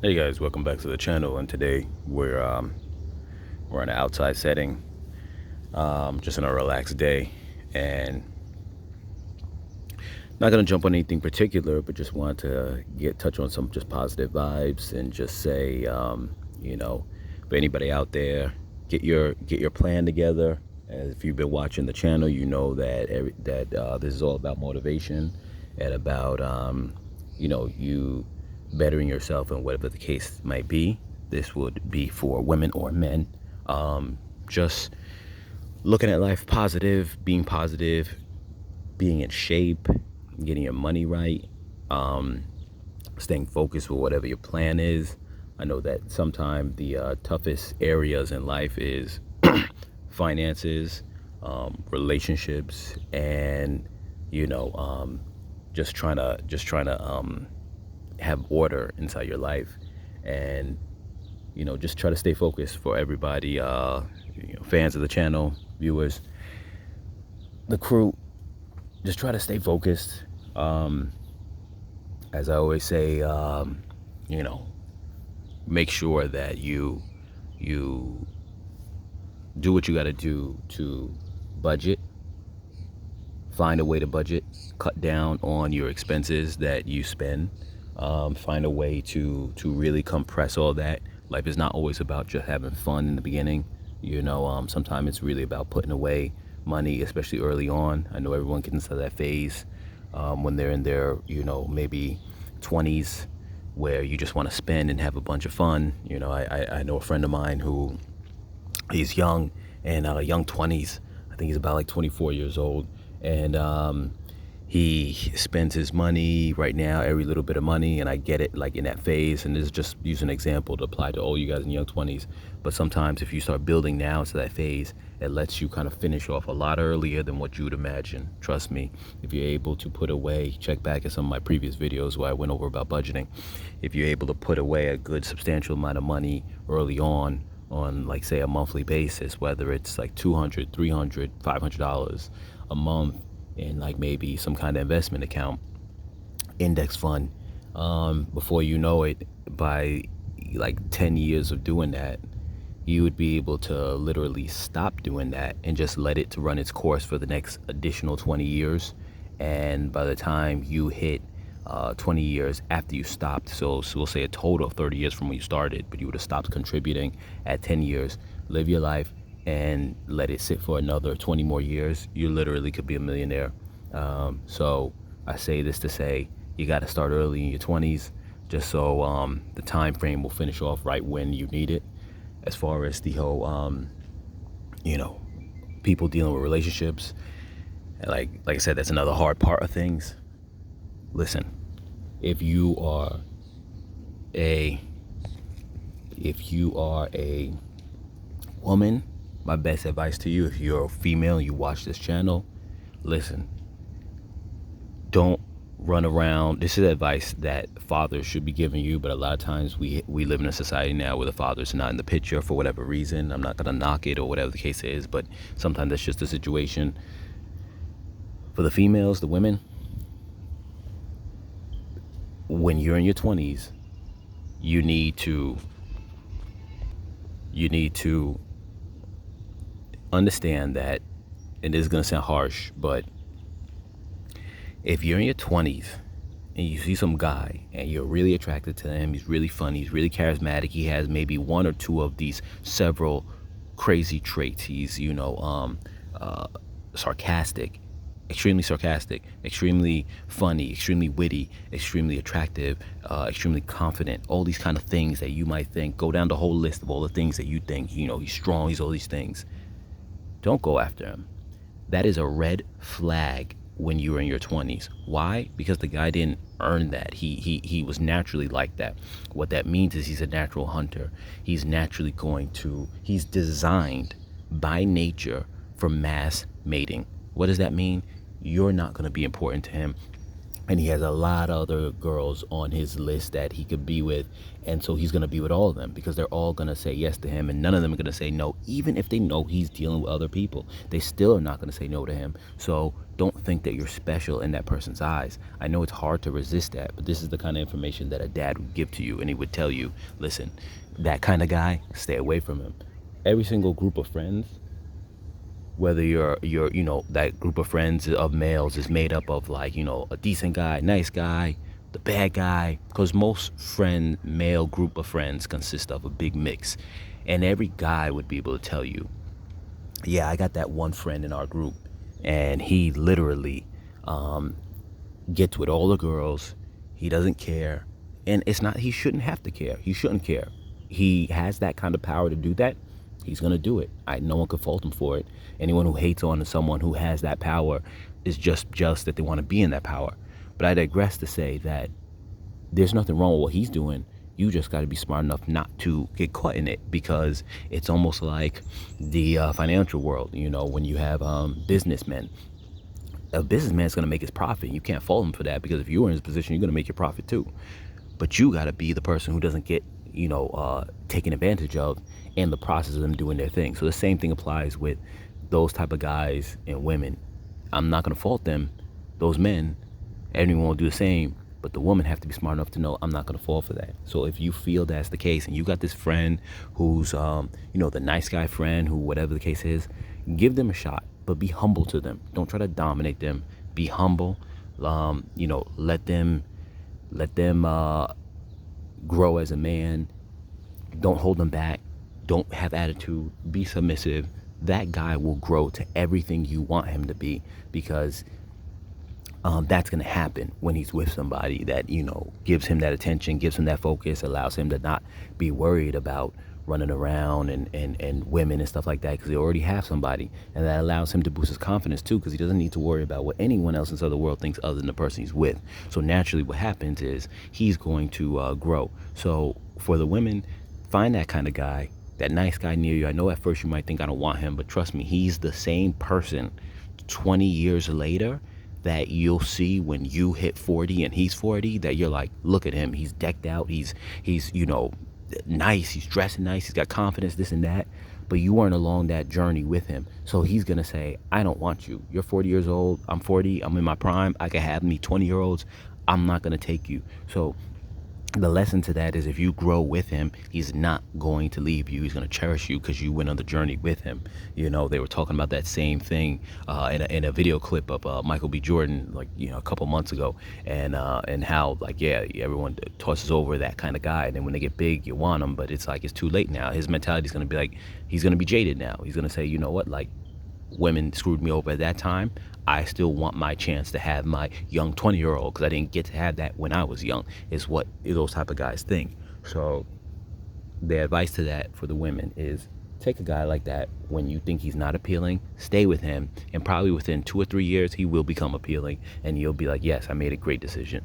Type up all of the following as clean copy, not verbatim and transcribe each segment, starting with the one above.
Hey guys, welcome back to the channel. And today we're in an outside setting, just in a relaxed day, and not gonna jump on anything particular, but just want to touch on some just positive vibes and just say, for anybody out there, get your plan together. As if you've been watching the channel, you know that this is all about motivation and about you bettering yourself and whatever the case might be. This would be for women or men. Just looking at life positive, being in shape, getting your money right, staying focused with whatever your plan is. I know that sometimes the toughest areas in life is finances, relationships, and just trying to have order inside your life, and just try to stay focused. For everybody, fans of the channel, viewers, the crew, just try to stay focused. As I always say, make sure that you do what you got to do to budget. Find a way to budget, cut down on your expenses that you spend. Find a way to really compress all that. Life is not always about just having fun in the beginning. Sometimes it's really about putting away money, especially early on. I know everyone gets into that phase when they're in their, maybe 20s, where you just want to spend and have a bunch of fun. I know a friend of mine who, he's young, and young 20s. I think he's about like 24 years old, and he spends his money right now, every little bit of money, and I get it, like in that phase. And this is just use an example to apply to all you guys in young 20s. But sometimes if you start building now to that phase, it lets you kind of finish off a lot earlier than what you would imagine. Trust me, if you're able to put away, check back at some of my previous videos where I went over about budgeting. If you're able to put away a good substantial amount of money early on like say a monthly basis, whether it's like $200, $300, $500 a month, in like maybe some kind of investment account, index fund, before you know it, by like 10 years of doing that, you would be able to literally stop doing that and just let it to run its course for the next additional 20 years. And by the time you hit 20 years after you stopped, so we'll say a total of 30 years from when you started, but you would have stopped contributing at 10 years, live your life and let it sit for another 20 more years, you literally could be a millionaire. So I say this to say, you got to start early in your 20s, just so the time frame will finish off right when you need it. As far as the whole, people dealing with relationships, like I said, that's another hard part of things. Listen, if you are a woman, my best advice to you, if you're a female and you watch this channel, listen, don't run around. This is advice that fathers should be giving you, but a lot of times we live in a society now where the fathers are not in the picture for whatever reason. I'm not gonna knock it or whatever the case is, but sometimes that's just the situation. For the females, the women, when you're in your 20s, you need to understand that, and this is going to sound harsh, but if you're in your 20s and you see some guy and you're really attracted to him, he's really funny, he's really charismatic, he has maybe one or two of these several crazy traits. He's sarcastic, extremely funny, extremely witty, extremely attractive, extremely confident, all these kind of things that you might think. Go down the whole list of all the things that you think, he's strong, he's all these things. Don't go after him. That is a red flag when you're in your 20s. Why? Because the guy didn't earn that. He was naturally like that. What that means is he's a natural hunter. He's designed by nature for mass mating. What does that mean? You're not going to be important to him. and he has a lot of other girls on his list that he could be with, and so he's going to be with all of them because they're all going to say yes to him, and none of them are going to say no. Even if they know he's dealing with other people, they still are not going to say no to him. So don't think that you're special in that person's eyes. I know it's hard to resist that, but this is the kind of information that a dad would give to you, and he would tell you, listen, that kind of guy, stay away from him. Every single group of friends, whether you're that group of friends of males is made up of, like, a decent guy, nice guy, the bad guy, because most male group of friends consist of a big mix, and every guy would be able to tell you, yeah, I got that one friend in our group, and he literally gets with all the girls. He doesn't care, and it's not, he shouldn't have to care. He shouldn't care. He has that kind of power to do that. He's gonna do it. No one could fault him for it. Anyone who hates on someone who has that power is just that they want to be in that power. But I digress to say that there's nothing wrong with what he's doing. You just got to be smart enough not to get caught in it, because it's almost like the financial world. When you have businessmen, a businessman is going to make his profit. You can't fault him for that, because if you were in his position, you're going to make your profit too. But you got to be the person who doesn't get taken advantage of in the process of them doing their thing. So the same thing applies with those type of guys and women. I'm not going to fault them, those men. Everyone will do the same, but the woman have to be smart enough to know, I'm not going to fall for that. So if you feel that's the case, and you got this friend who's the nice guy friend, who, whatever the case is, give them a shot, but be humble to them. Don't try to dominate them. Be humble. Let them grow as a man. Don't hold them back. Don't have attitude. Be submissive. That guy will grow to everything you want him to be, because that's going to happen when he's with somebody that gives him that attention, gives him that focus, allows him to not be worried about running around and women and stuff like that, because they already have somebody, and that allows him to boost his confidence too, because he doesn't need to worry about what anyone else in this other world thinks other than the person he's with. So naturally what happens is he's going to grow. So for the women, find that kind of guy, that nice guy near you. I know at first you might think, I don't want him, but trust me, he's the same person 20 years later that you'll see when you hit 40 and he's 40, that you're like, look at him, he's decked out, he's nice, he's dressing nice, he's got confidence, this and that, but you weren't along that journey with him. So he's gonna say, I don't want you. You're 40 years old, I'm 40, I'm in my prime, I can have me 20-year-olds, I'm not gonna take you. So the lesson to that is, if you grow with him, he's not going to leave you. He's going to cherish you because you went on the journey with him. They were talking about that same thing in a video clip of Michael B. Jordan, like, a couple months ago, and how, like, yeah, everyone tosses over that kind of guy, and then when they get big, you want them, but it's like, it's too late now. His mentality is going to be like, he's going to be jaded now. He's going to say, you know what, like, women screwed me over at that time. I still want my chance to have my young 20-year-old, because I didn't get to have that when I was young, is what those type of guys think. So the advice to that for the women is, take a guy like that when you think he's not appealing, stay with him, and probably within 2 or 3 years, he will become appealing, and you'll be like, yes, I made a great decision.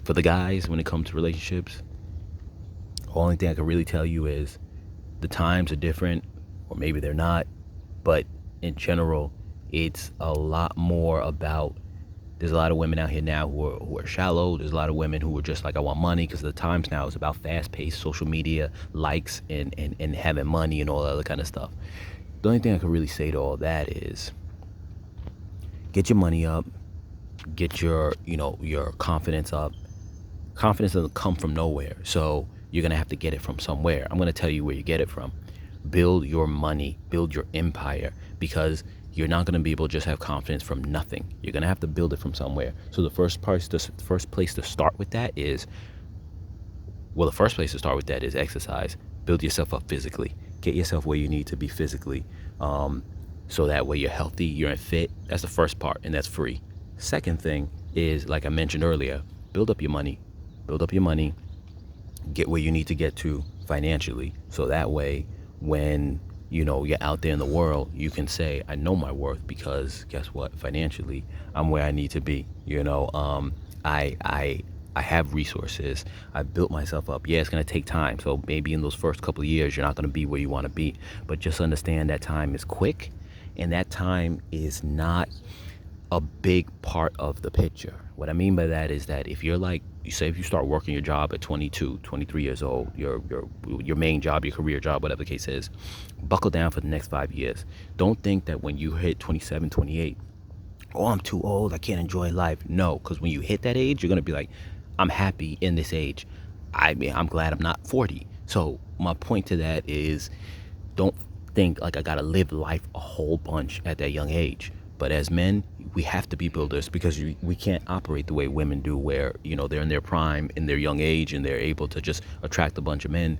For the guys, when it comes to relationships, the only thing I can really tell you is the times are different, or maybe they're not, but in general, it's a lot more about, there's a lot of women out here now who are shallow. There's a lot of women who are just like, I want money, because the times now is about fast-paced social media, likes, and having money and all that other kind of stuff. The only thing I can really say to all that is, get your money up, get your confidence up. Confidence doesn't come from nowhere, so you're going to have to get it from somewhere. I'm going to tell you where you get it from. Build your money, build your empire, because you're not going to be able to just have confidence from nothing. You're going to have to build it from somewhere. So the first place to start with that is, exercise. Build yourself up physically. Get yourself where you need to be physically, so that way you're healthy, you're fit. That's the first part, and that's free. Second thing is, like I mentioned earlier, build up your money. Get where you need to get to financially, so that way when you're out there in the world, you can say, I know my worth, because guess what? Financially, I'm where I need to be. I have resources. I built myself up. Yeah, it's going to take time. So maybe in those first couple of years, you're not going to be where you want to be. But just understand that time is quick, and that time is not a big part of the picture. What I mean by that is that if you're like, you say, if you start working your job at 22, 23 years old, your main job, your career job, whatever the case is, buckle down for the next 5 years. Don't think that when you hit 27, 28, oh, I'm too old, I can't enjoy life. No, because when you hit that age, you're gonna be like, I'm happy in this age. I mean, I'm glad I'm not 40. So my point to that is, don't think like I gotta live life a whole bunch at that young age. But as men, we have to be builders, because we can't operate the way women do, where they're in their prime, in their young age, and they're able to just attract a bunch of men.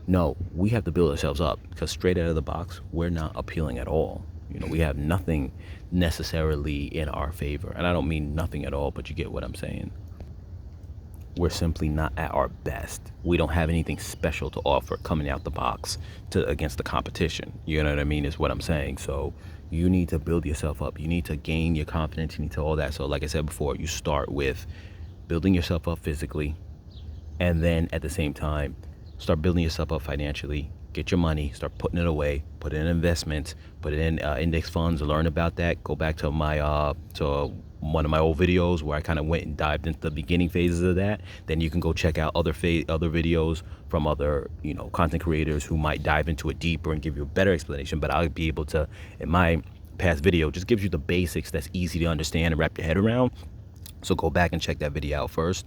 No, we have to build ourselves up, because straight out of the box, we're not appealing at all. We have nothing necessarily in our favor, and I don't mean nothing at all, but you get what I'm saying. We're simply not at our best. We don't have anything special to offer coming out the box to against the competition. You know what I mean, is what I'm saying. So you need to build yourself up. You need to gain your confidence. You need to all that. So like I said before, you start with building yourself up physically, and then at the same time, start building yourself up financially. Get your money, start putting it away, put it in investments, put it in index funds, learn about that. Go back to my one of my old videos where I kind of went and dived into the beginning phases of that. Then you can go check out other videos from other content creators who might dive into it deeper and give you a better explanation. But I'll be able to, in my past video, just gives you the basics that's easy to understand and wrap your head around. So go back and check that video out first,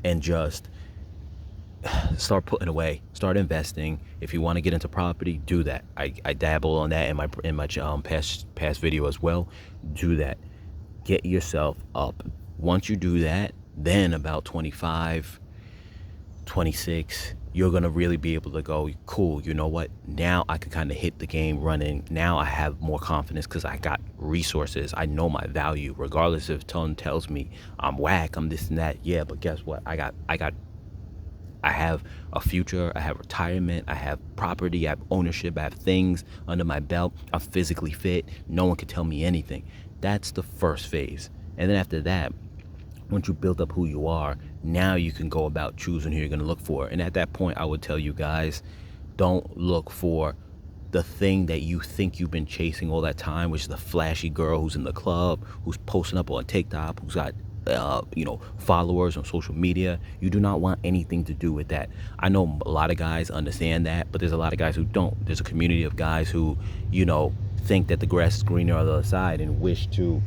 and just start putting away, start investing. If you want to get into property, do that. I dabble on that in my past video as well. Do that. Get yourself up. Once you do that, then about 25, 26, you're gonna really be able to go, cool, you know what, now I can kind of hit the game running. Now I have more confidence because I got resources. I know my value, regardless if Tone tells me I'm whack, I'm this and that. Yeah, but guess what, I have a future, I have retirement, I have property, I have ownership, I have things under my belt, I'm physically fit, no one can tell me anything. That's the first phase. And then after that, once you build up who you are, now you can go about choosing who you're going to look for. And at that point, I would tell you guys, don't look for the thing that you think you've been chasing all that time, which is the flashy girl who's in the club, who's posting up on TikTok, who's got followers on social media. You do not want anything to do with that. I know a lot of guys understand that, but there's a lot of guys who don't. There's a community of guys who think that the grass is greener on the other side and wish to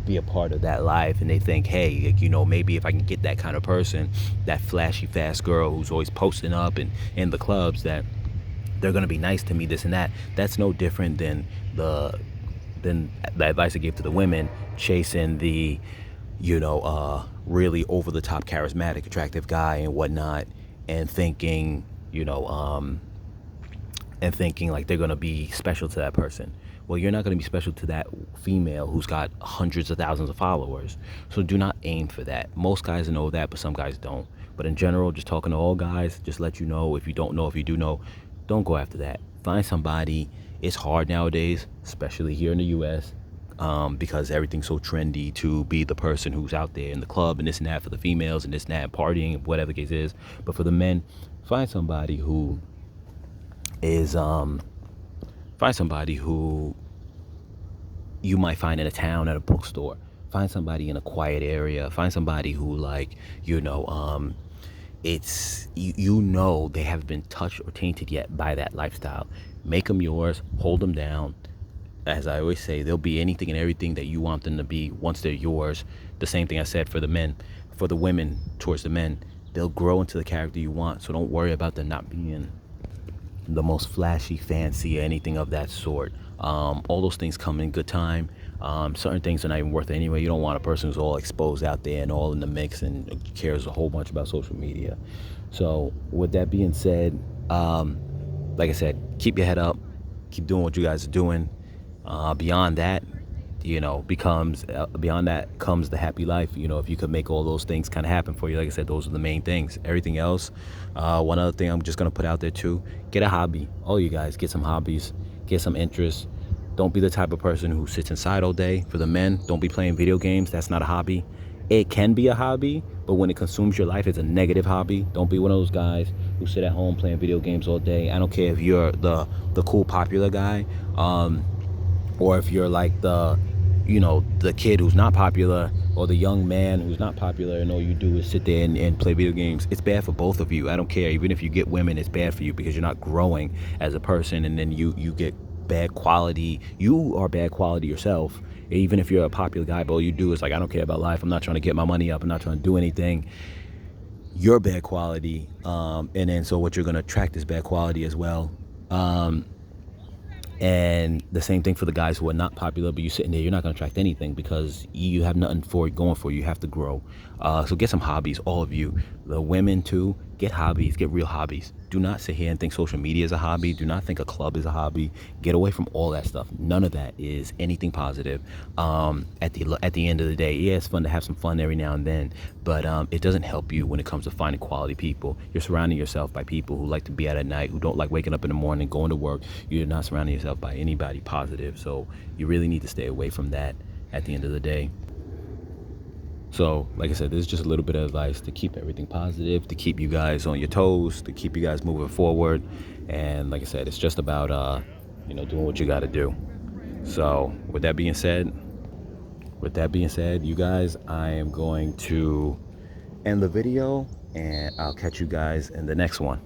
be a part of that life. And they think, hey, maybe if I can get that kind of person, that flashy fast girl who's always posting up and in the clubs, that they're gonna be nice to me, this and that. That's no different than the advice I gave to the women chasing the really over the top, charismatic, attractive guy and whatnot, and thinking like they're gonna be special to that person. Well, you're not gonna be special to that female who's got hundreds of thousands of followers. So do not aim for that. Most guys know that, but some guys don't. But in general, just talking to all guys, just let you know, if you don't know, if you do know, don't go after that. Find somebody. It's hard nowadays, especially here in the US, because everything's so trendy to be the person who's out there in the club and this and that for the females and this and that, partying, whatever the case is. But for the men, find somebody who you might find in a town, at a bookstore. Find somebody in a quiet area. Find somebody who it's they haven't been touched or tainted yet by that lifestyle. Make them yours. Hold them down. As I always say, they'll be anything and everything that you want them to be once they're yours. The same thing I said for the men. For the women, towards the men, they'll grow into the character you want. So don't worry about them not being the most flashy, fancy, or anything of that sort. All those things come in good time. Certain things are not even worth it anyway. You don't want a person who's all exposed out there and all in the mix and cares a whole bunch about social media. So with that being said, like I said, keep your head up, keep doing what you guys are doing. Beyond that comes the happy life. If you could make all those things kind of happen for you, like I said, those are the main things. Everything else, one other thing I'm just going to put out there too, get a hobby. All you guys, get some hobbies, get some interests. Don't be the type of person who sits inside all day. For the men, don't be playing video games. That's not a hobby. It can be a hobby, but when it consumes your life, it's a negative hobby. Don't be one of those guys who sit at home playing video games all day. I don't care if you're the cool popular guy, or if you're like the you know, the kid who's not popular or the young man who's not popular and all you do is sit there and play video games. It's bad for both of you. I don't care. Even if you get women, it's bad for you because you're not growing as a person, and then you get bad quality. You are bad quality yourself. Even if you're a popular guy, but all you do is like, I don't care about life. I'm not trying to get my money up. I'm not trying to do anything. You're bad quality. And then so what you're going to attract is bad quality as well. And the same thing for the guys who are not popular, but you're sitting there, you're not going to attract anything because you have nothing going for you. You have to grow. So get some hobbies, all of you. The women too, get hobbies, get real hobbies. Do not sit here and think social media is a hobby. Do not think a club is a hobby. Get away from all that stuff. None of that is anything positive. At the end of the day, yeah, it's fun to have some fun every now and then, but it doesn't help you when it comes to finding quality people. You're surrounding yourself by people who like to be out at night, who don't like waking up in the morning, going to work. You're not surrounding yourself by anybody positive, so you really need to stay away from that at the end of the day. So, like I said, this is just a little bit of advice to keep everything positive, to keep you guys on your toes, to keep you guys moving forward. And like I said, it's just about, doing what you got to do. So with that being said, you guys, I am going to end the video and I'll catch you guys in the next one.